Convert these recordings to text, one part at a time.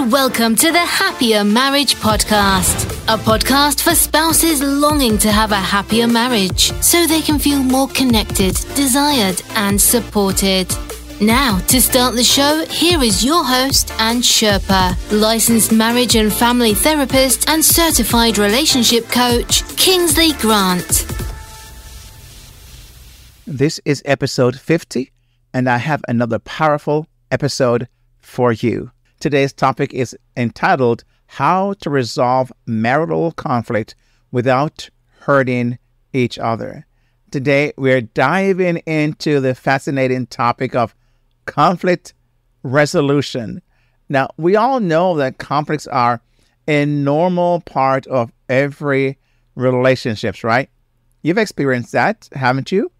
and welcome to the Happier Marriage Podcast, a podcast for spouses longing to have a happier marriage so they can feel more connected, desired, and supported. Now, to start the show, here is your host and Sherpa, licensed marriage and family therapist and certified relationship coach, Kingsley Grant. This is episode 50, and I have another powerful episode for you. Today's topic is entitled, How to Resolve Marital Conflict Without Hurting Each Other. Today, we're diving into the fascinating topic of conflict resolution. Now, we all know that conflicts are a normal part of every relationships, right? You've experienced that, haven't you?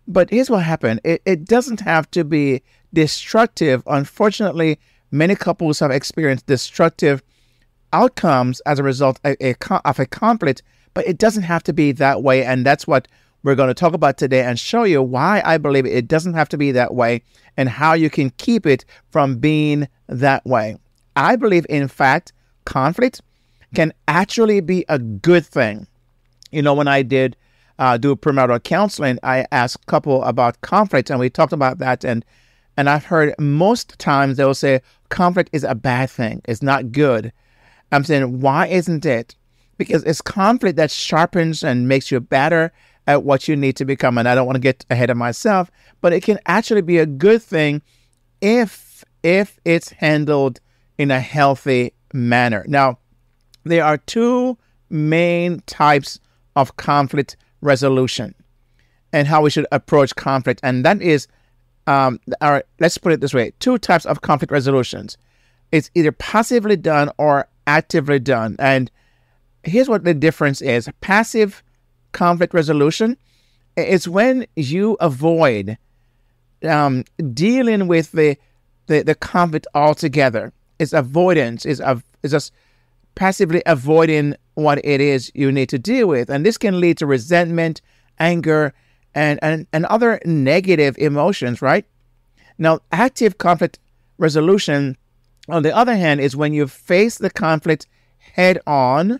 But here's what happened. It doesn't have to be destructive. Unfortunately, many couples have experienced destructive outcomes as a result of a conflict, but it doesn't have to be that way. And that's what we're going to talk about today and show you why I believe it doesn't have to be that way and how you can keep it from being that way. I believe, in fact, conflict can actually be a good thing. You know, when I did do premarital counseling, I asked a couple about conflict, and we talked about that. And I've heard most times they'll say conflict is a bad thing. It's not good. I'm saying, why isn't it? Because it's conflict that sharpens and makes you better at what you need to become. And I don't want to get ahead of myself, but it can actually be a good thing if it's handled in a healthy manner. Now, there are two main types of conflict resolution and how we should approach conflict. And that is, let's put it this way, two types of conflict resolutions. It's either passively done or actively done. And here's what the difference is. Passive conflict resolution is when you avoid dealing with the conflict altogether. It's avoidance. It's just passively avoiding what it is you need to deal with. And this can lead to resentment, anger, and other negative emotions, right? Now, active conflict resolution, on the other hand, is when you face the conflict head on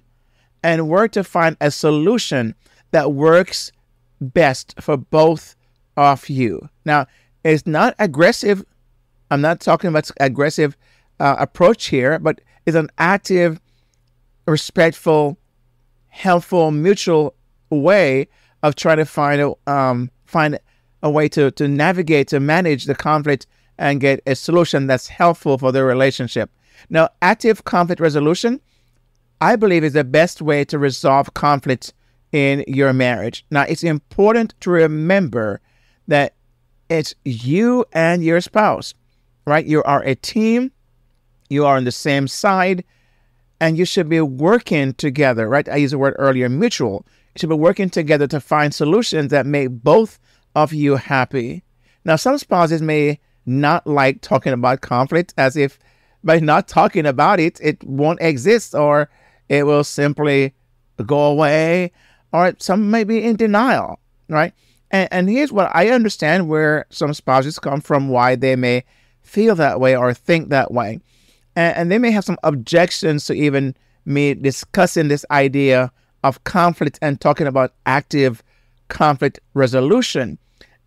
and work to find a solution that works best for both of you. Now, it's not aggressive. I'm not talking about aggressive approach here, but it's an active, respectful, helpful, mutual way of trying to find a way to navigate, to manage the conflict and get a solution that's helpful for the relationship. Now, active conflict resolution, I believe, is the best way to resolve conflict in your marriage. Now, it's important to remember that it's you and your spouse, right? You are a team. You are on the same side, and you should be working together, right? I used the word earlier, mutual. You should be working together to find solutions that make both of you happy. Now, some spouses may not like talking about conflict, as if by not talking about it, it won't exist, or it will simply go away, or some may be in denial, right? And here's what I understand where some spouses come from, why they may feel that way or think that way. And they may have some objections to even me discussing this idea of conflict and talking about active conflict resolution.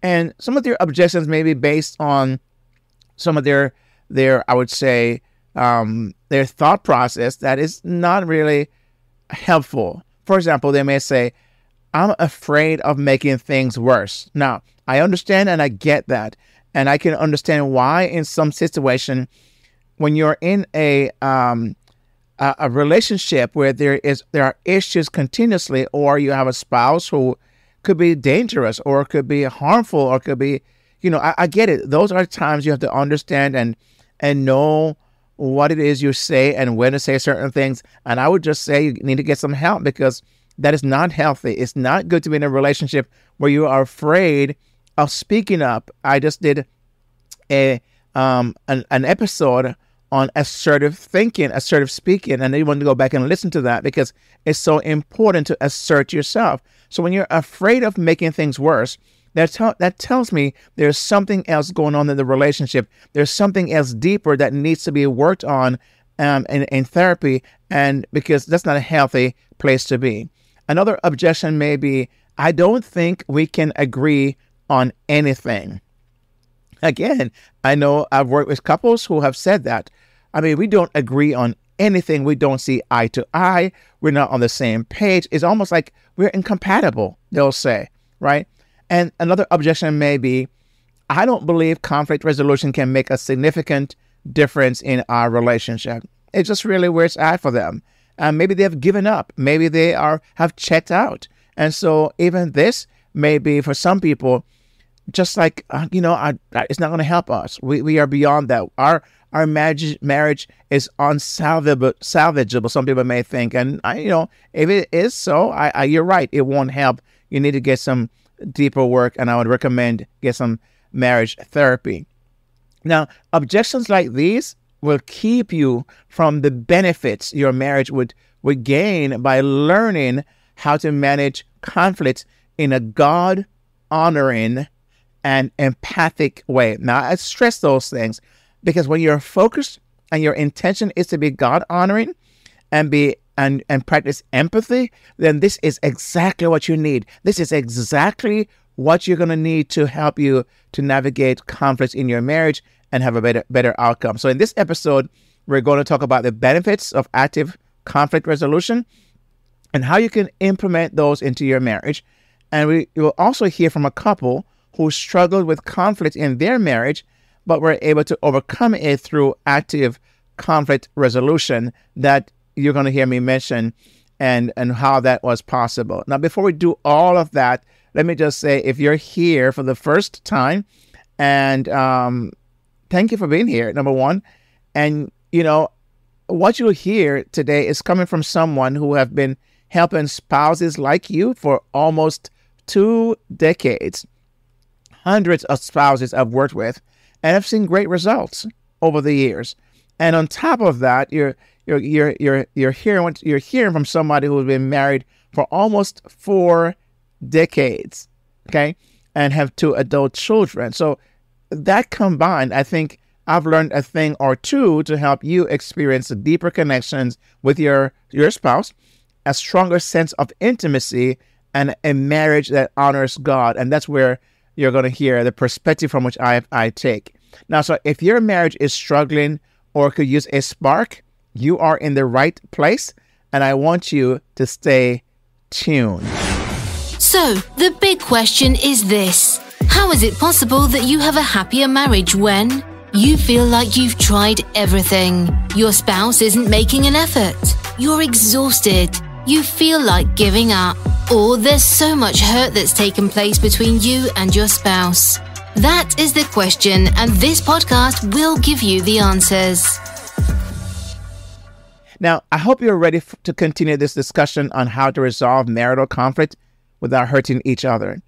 And some of their objections may be based on some of their I would say, their thought process that is not really helpful. For example, they may say, I'm afraid of making things worse. Now, I understand and I get that. And I can understand why in some situation, when you're in a relationship where there are issues continuously, or you have a spouse who could be dangerous or could be harmful or could be, I get it. Those are times you have to understand and know what it is you say and when to say certain things. And I would just say you need to get some help, because that is not healthy. It's not good to be in a relationship where you are afraid of speaking up. I just did an episode on assertive thinking, assertive speaking, and you want to go back and listen to that because it's so important to assert yourself. So when you're afraid of making things worse, that tells me there's something else going on in the relationship. There's something else deeper that needs to be worked on in therapy, and because that's not a healthy place to be. Another objection may be, I don't think we can agree on anything. Again, I know I've worked with couples who have said that. I mean, we don't agree on anything. We don't see eye to eye. We're not on the same page. It's almost like we're incompatible, they'll say, right? And another objection may be, I don't believe conflict resolution can make a significant difference in our relationship. It's just really where it's at for them. Maybe they have given up. Maybe they have checked out. And so even this may be for some people, just like, it's not going to help us. We are beyond that. Our marriage is salvageable, some people may think. And, if it is so, you're right. It won't help. You need to get some deeper work, and I would recommend get some marriage therapy. Now, objections like these will keep you from the benefits your marriage would gain by learning how to manage conflicts in a God-honoring and empathic way. Now, I stress those things because when you're focused and your intention is to be God-honoring and practice empathy, then this is exactly what you need. This is exactly what you're going to need to help you to navigate conflicts in your marriage and have a better outcome. So in this episode, we're going to talk about the benefits of active conflict resolution and how you can implement those into your marriage. And we will also hear from a couple who struggled with conflict in their marriage, but were able to overcome it through active conflict resolution that you're going to hear me mention and how that was possible. Now, before we do all of that, let me just say, if you're here for the first time, and thank you for being here, number one. And, what you'll hear today is coming from someone who have been helping spouses like you for almost 2 decades. Hundreds of spouses I've worked with, and I've seen great results over the years. And on top of that, you're hearing from somebody who's been married for almost 4 decades, okay, and have 2 adult children. So that combined, I think I've learned a thing or two to help you experience deeper connections with your spouse, a stronger sense of intimacy, and a marriage that honors God. And that's where you're going to hear the perspective from which I take. Now, so if your marriage is struggling or could use a spark, you are in the right place, and I want you to stay tuned. So, the big question is this. How is it possible that you have a happier marriage when you feel like you've tried everything? Your spouse isn't making an effort. You're exhausted. You feel like giving up. Or there's so much hurt that's taken place between you and your spouse. That is the question, and this podcast will give you the answers. Now, I hope you're ready to continue this discussion on how to resolve marital conflict without hurting each other.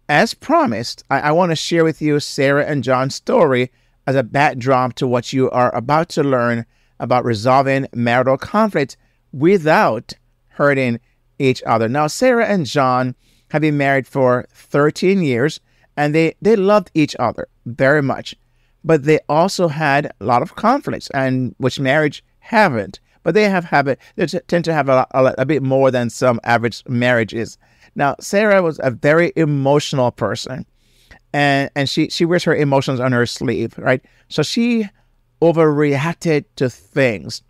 As promised, I want to share with you Sarah and John's story as a backdrop to what you are about to learn about resolving marital conflict without hurting each other. Now, Sarah and John have been married for 13 years, and they loved each other very much. But they also had a lot of conflicts, and which marriage haven't. But they tend to have a bit more than some average marriages. Now, Sarah was a very emotional person, and she wears her emotions on her sleeve, right? So she overreacted to things.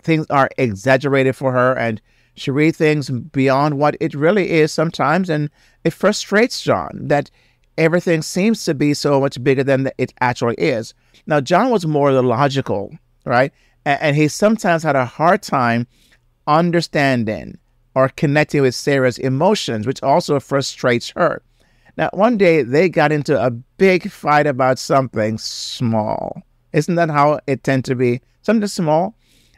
Things are exaggerated for her, and she reads things beyond what it really is sometimes, and it frustrates John that everything seems to be so much bigger than it actually is. Now, John was more the logical, right? And he sometimes had a hard time understanding or connecting with Sarah's emotions, which also frustrates her. Now, one day they got into a big fight about something small. Isn't that how it tends to be? Something small.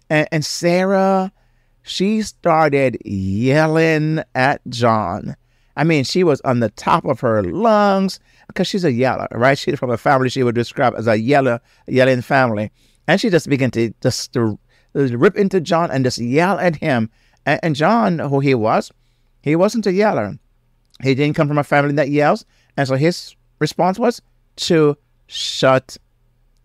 And Sarah, she started yelling at John. I mean, she was on the top of her lungs because she's a yeller, right? She's from a family she would describe as a yelling family. And she just began to rip into John and just yell at him. And John, who he wasn't a yeller. He didn't come from a family that yells. And so his response was to shut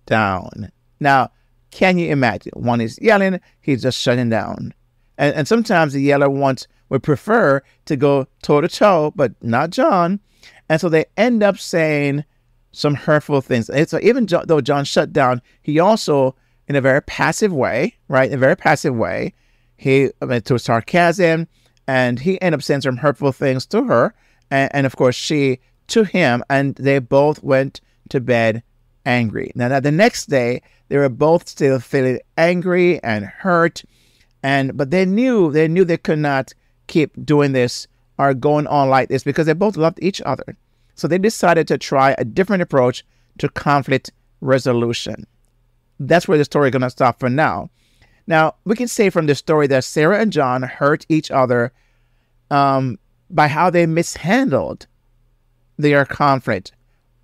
down. Now, Can you imagine? One is yelling, he's just shutting down. And sometimes the yeller would prefer to go toe-to-toe, but not John. And so they end up saying some hurtful things. And so even though John shut down, he also, in a very passive way, right? In a very passive way, he went to sarcasm, and he ended up saying some hurtful things to her. And of course, she to him, and they both went to bed angry. Now, the next day, they were both still feeling angry and hurt, but they knew they could not keep doing this or going on like this because they both loved each other. So they decided to try a different approach to conflict resolution. That's where the story is going to stop for now. Now, we can say from the story that Sarah and John hurt each other by how they mishandled their conflict.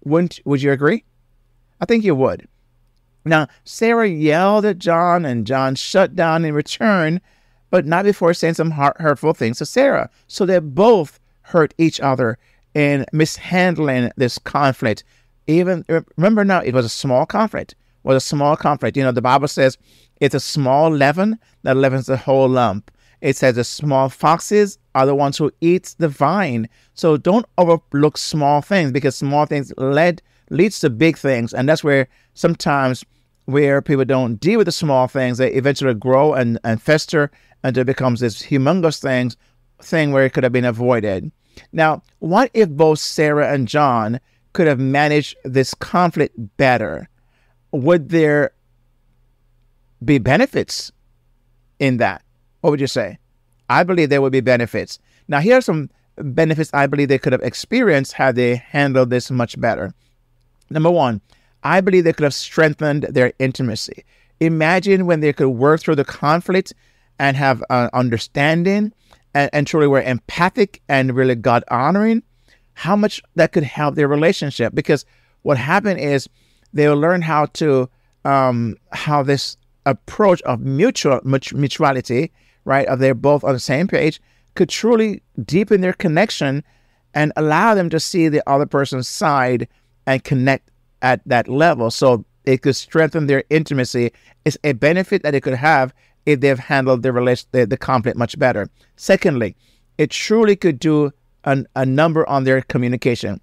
Would you agree? I think you would. Now, Sarah yelled at John, and John shut down in return, but not before saying some hurtful things to Sarah. So they both hurt each other in mishandling this conflict. Even remember now, it was a small conflict. You know, the Bible says it's a small leaven that leavens the whole lump. It says the small foxes are the ones who eat the vine. So don't overlook small things, because small things leads to big things. And that's where sometimes where people don't deal with the small things, they eventually grow and fester until it becomes this humongous thing where it could have been avoided. Now, what if both Sarah and John could have managed this conflict better? Would there be benefits in that? What would you say? I believe there would be benefits. Now, here are some benefits I believe they could have experienced had they handled this much better. Number one, I believe they could have strengthened their intimacy. Imagine when they could work through the conflict and have understanding and truly were empathic and really God-honoring, how much that could help their relationship. Because what happened is they will learn how this approach of mutuality, right, of they're both on the same page, could truly deepen their connection and allow them to see the other person's side and connect at that level. So it could strengthen their intimacy. It's a benefit that it could have if they've handled the conflict much better. Secondly, it truly could do a number on their communication.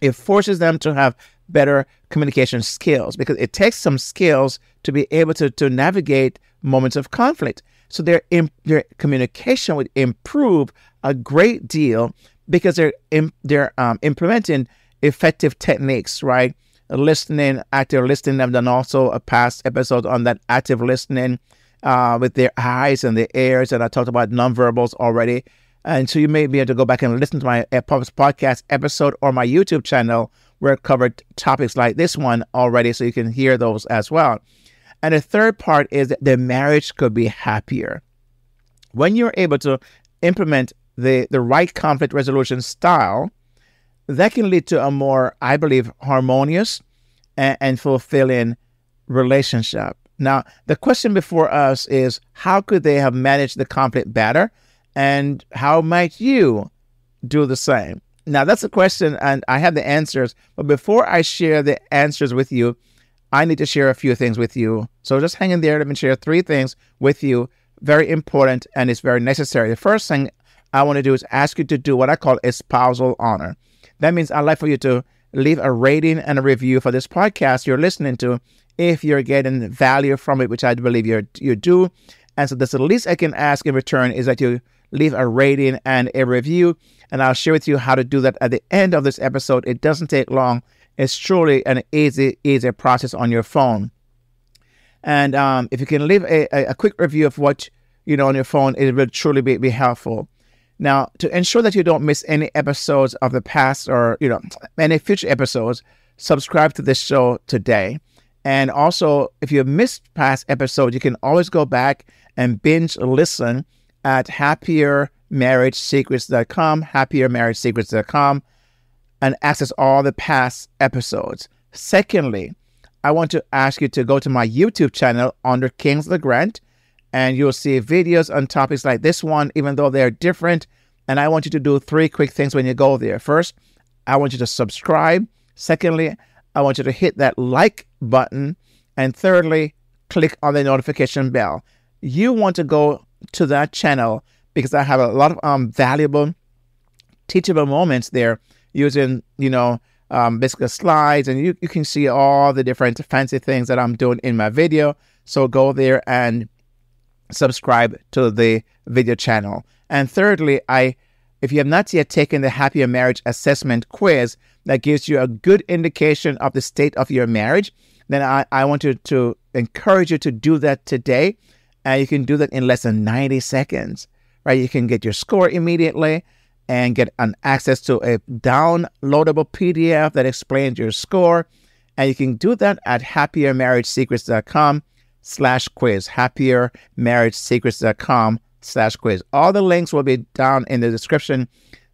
It forces them to have better communication skills, because it takes some skills to be able to navigate moments of conflict. So their communication would improve a great deal because they're implementing effective techniques, right? Listening, active listening. I've done also a past episode on that active listening with their eyes and their ears, and I talked about nonverbals already. And so you may be able to go back and listen to my podcast episode or my YouTube channel where I covered topics like this one already, so you can hear those as well. And the third part is that the marriage could be happier. When you're able to implement the right conflict resolution style, that can lead to a more, I believe, harmonious and fulfilling relationship. Now, the question before us is, how could they have managed the conflict better? And how might you do the same? Now, that's a question, and I have the answers. But before I share the answers with you, I need to share a few things with you. So just hang in there. Let me share 3 things with you. Very important, and it's very necessary. The first thing I want to do is ask you to do what I call a spousal honor. That means I'd like for you to leave a rating and a review for this podcast you're listening to if you're getting value from it, which I believe you do. And so that's the least I can ask in return is that you leave a rating and a review, and I'll share with you how to do that at the end of this episode. It doesn't take long. It's truly an easy process on your phone. And if you can leave a quick review of what on your phone, it will truly be helpful. Now, to ensure that you don't miss any episodes of the past or any future episodes, subscribe to this show today. And also, if you missed past episodes, you can always go back and binge listen at happiermarriagesecrets.com, happiermarriagesecrets.com, and access all the past episodes. Secondly, I want to ask you to go to my YouTube channel under Kings LeGrant, and you'll see videos on topics like this one, even though they're different. And I want you to do 3 quick things when you go there. First, I want you to subscribe. Secondly, I want you to hit that like button. And thirdly, click on the notification bell. You want to go to that channel because I have a lot of valuable, teachable moments there using, basically slides, and you can see all the different fancy things that I'm doing in my video. So go there and subscribe to the video channel. And thirdly, if you have not yet taken the Happier Marriage Assessment Quiz that gives you a good indication of the state of your marriage, then I want to encourage you to do that today. And you can do that in less than 90 seconds, right? You can get your score immediately and get an access to a downloadable PDF that explains your score. And you can do that at happiermarriagesecrets.com/quiz, happiermarriagesecrets.com/quiz. All the links will be down in the description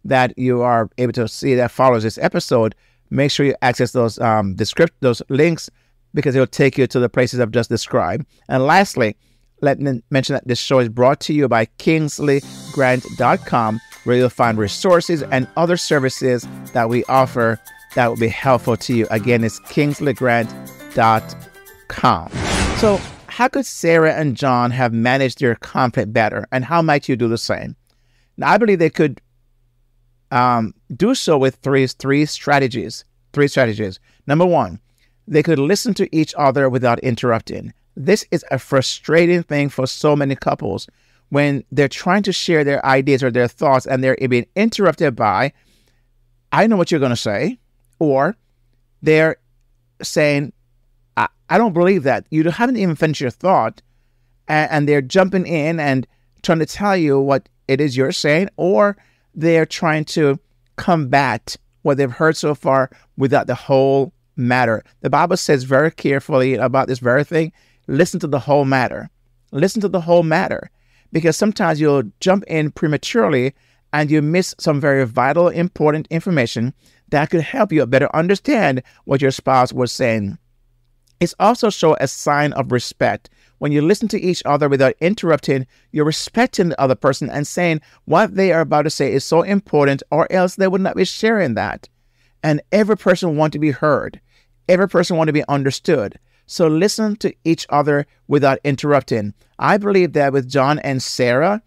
that you are able to see that follows this episode. Make sure you access those those links, because it will take you to the places I've just described. And lastly, let me mention that this show is brought to you by KingsleyGrant.com, where you'll find resources and other services that we offer that will be helpful to you. Again, it's KingsleyGrant.com. So how could Sarah and John have managed their conflict better, and how might you do the same? Now, I believe they could do so with three strategies. Number one, they could listen to each other without interrupting. This is a frustrating thing for so many couples when they're trying to share their ideas or their thoughts and they're being interrupted by, I know what you're going to say, or they're saying, I don't believe that. You haven't even finished your thought, and they're jumping in and trying to tell you what it is you're saying, or they're trying to combat what they've heard so far without the whole matter. The Bible says very carefully about this very thing, listen to the whole matter. Listen to the whole matter, because sometimes you'll jump in prematurely and you miss some very vital, important information that could help you better understand what your spouse was saying. It's also show a sign of respect. When you listen to each other without interrupting, you're respecting the other person and saying what they are about to say is so important, or else they would not be sharing that. And every person wants to be heard. Every person wants to be understood. So listen to each other without interrupting. I believe that with John and Sarah,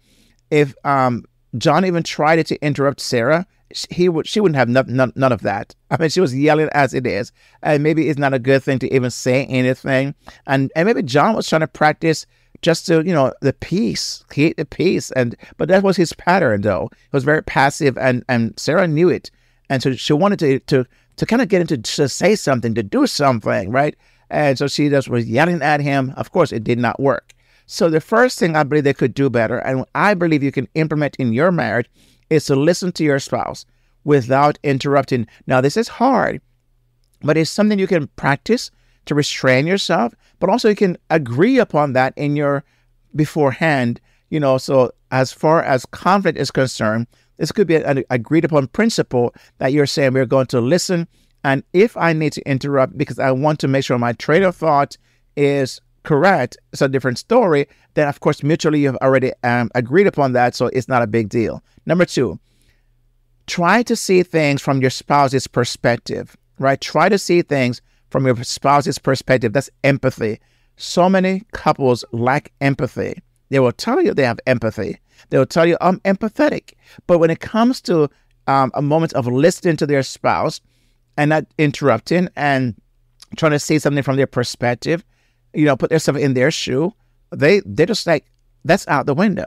if John even tried to interrupt Sarah, she wouldn't have none of that. I mean, she was yelling as it is, and maybe it's not a good thing to even say anything. And maybe John was trying to practice just to, the peace, create the peace. But that was his pattern, though. He was very passive, and Sarah knew it, and so she wanted to kind of get into to say something, to do something, right? And so she just was yelling at him. Of course, it did not work. So the first thing I believe they could do better, and I believe you can implement in your marriage, is to listen to your spouse without interrupting. Now, this is hard, but it's something you can practice to restrain yourself, but also you can agree upon that in your beforehand, so as far as conflict is concerned, this could be an agreed upon principle that you're saying we're going to listen. And if I need to interrupt because I want to make sure my train of thought is correct, it's a different story, then of course mutually you've already agreed upon that, so it's not a big deal. Number two, try to see things from your spouse's perspective, right? Try to see things from your spouse's perspective. That's empathy. So many couples lack empathy. They will tell you they have empathy. They will tell you, I'm empathetic. But when it comes to a moment of listening to their spouse and not interrupting and trying to see something from their perspective, put themselves in their shoe, they're just like, that's out the window,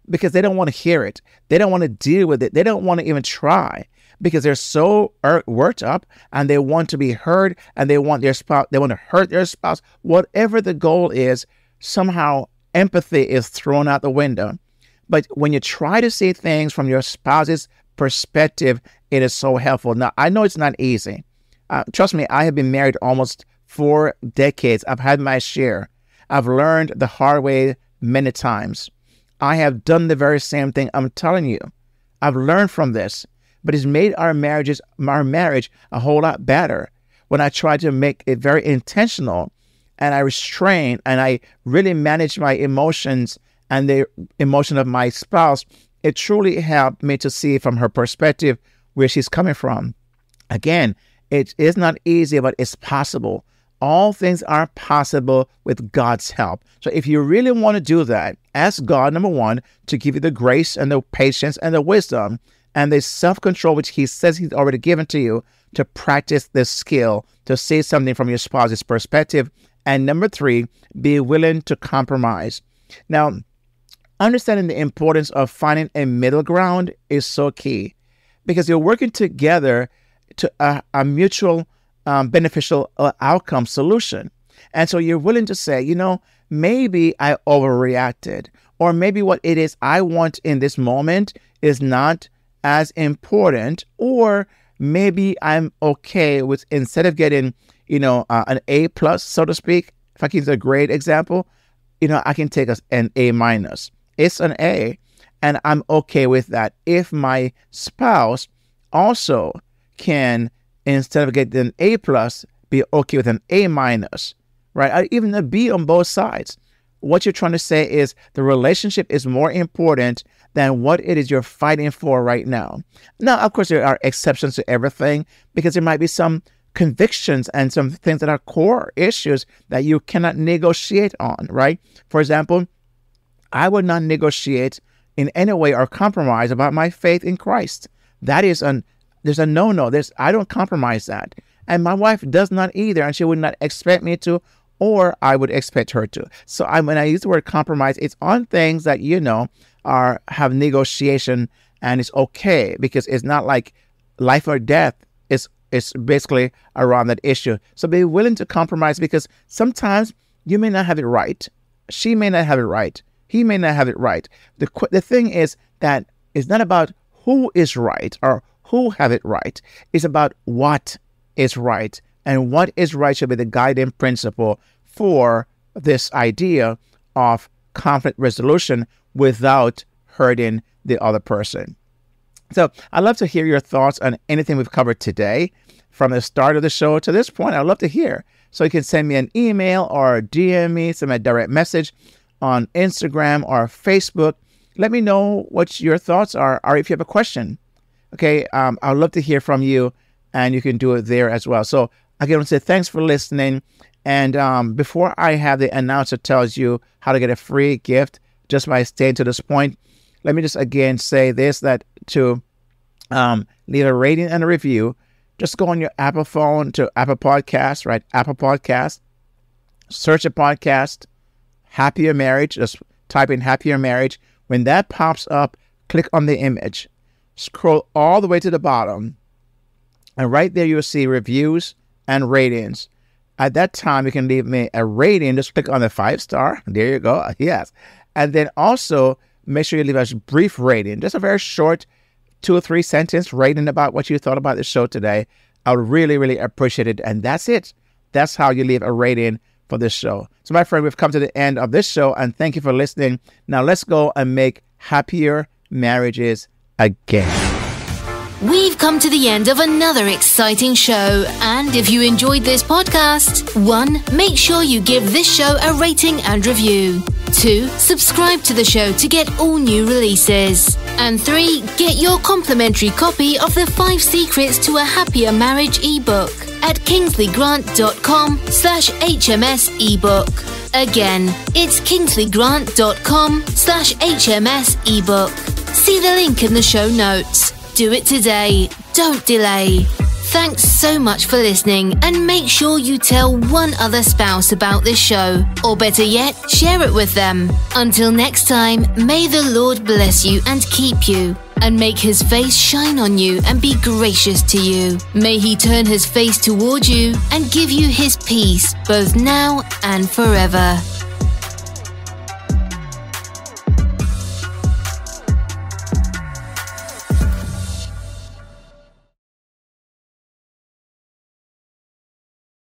because they don't want to hear it. They don't want to deal with it. They don't want to even try, because they're so worked up and they want to be heard, and they want their spouse, they want to hurt their spouse. Whatever the goal is, somehow empathy is thrown out the window. But when you try to see things from your spouse's perspective, it is so helpful. Now, I know it's not easy. Trust me, I have been married almost 4 decades. I've had my share. I've learned the hard way many times. I have done the very same thing. I'm telling you, I've learned from this, but it's made our marriage a whole lot better when I try to make it very intentional, and I restrain and I really manage my emotions and the emotion of my spouse. It truly helped me to see from her perspective where she's coming from. Again, it is not easy, but it's possible. all things are possible with God's help. So if you really want to do that, ask God, number one, to give you the grace and the patience and the wisdom and the self-control which he says he's already given to you to practice this skill, to see something from your spouse's perspective. And number three, be willing to compromise. Now, understanding the importance of finding a middle ground is so key, because you're working together to a mutual beneficial outcome solution. And so you're willing to say, maybe I overreacted, or maybe what it is I want in this moment is not as important, or maybe I'm okay with, instead of getting, an A plus, so to speak, if I can use a grade example, I can take an A minus. It's an A, and I'm okay with that. If my spouse also can, instead of getting an A plus, be okay with an A minus, right? Or even a B on both sides. What you're trying to say is the relationship is more important than what it is you're fighting for right now. Now, of course, there are exceptions to everything, because there might be some convictions and some things that are core issues that you cannot negotiate on, right? For example, I would not negotiate in any way or compromise about my faith in Christ. That is there's a no-no. I don't compromise that. And my wife does not either, and she would not expect me to, or I would expect her to. So when I use the word compromise, it's on things that, have negotiation, and it's okay, because it's not like life or death. It's basically around that issue. So be willing to compromise, because sometimes you may not have it right. She may not have it right. He may not have it right. The thing is that it's not about who is right or who have it right. It's about what is right. And what is right should be the guiding principle for this idea of conflict resolution without hurting the other person. So I'd love to hear your thoughts on anything we've covered today. From the start of the show to this point, I'd love to hear. So you can send me an email or DM me, send me a direct message on Instagram or Facebook. Let me know what your thoughts are, or if you have a question. Okay, I'd love to hear from you, and you can do it there as well. So again, I want to say thanks for listening. And before I have the announcer tells you how to get a free gift just by staying to this point, let me just again say this, that to leave a rating and a review, just go on your Apple phone to Apple Podcasts, right? Apple Podcasts, search a podcast, Happier Marriage, just type in Happier Marriage. When that pops up, click on the image, scroll all the way to the bottom, and right there you'll see reviews and ratings. At that time, you can leave me a rating. Just click on the 5-star. There you go. Yes. And then also make sure you leave us a brief rating, just a very short 2 or 3 sentence rating about what you thought about the show today. I would really, really appreciate it. And that's it. That's how you leave a rating for this show. So my friend, we've come to the end of this show, and thank you for listening. Now let's go and make happier marriages again. We've come to the end of another exciting show, and if you enjoyed this podcast, 1, make sure you give this show a rating and review. 2, subscribe to the show to get all new releases. And 3, get your complimentary copy of the 5 Secrets to a Happier Marriage ebook at kingsleygrant.com/HMS ebook. Again, it's kingsleygrant.com/HMS ebook. See the link in the show notes. Do it today. Don't delay. Thanks so much for listening, and make sure you tell one other spouse about this show, or better yet, share it with them. Until next time, may the Lord bless you and keep you, and make his face shine on you and be gracious to you. May he turn his face toward you and give you his peace, both now and forever.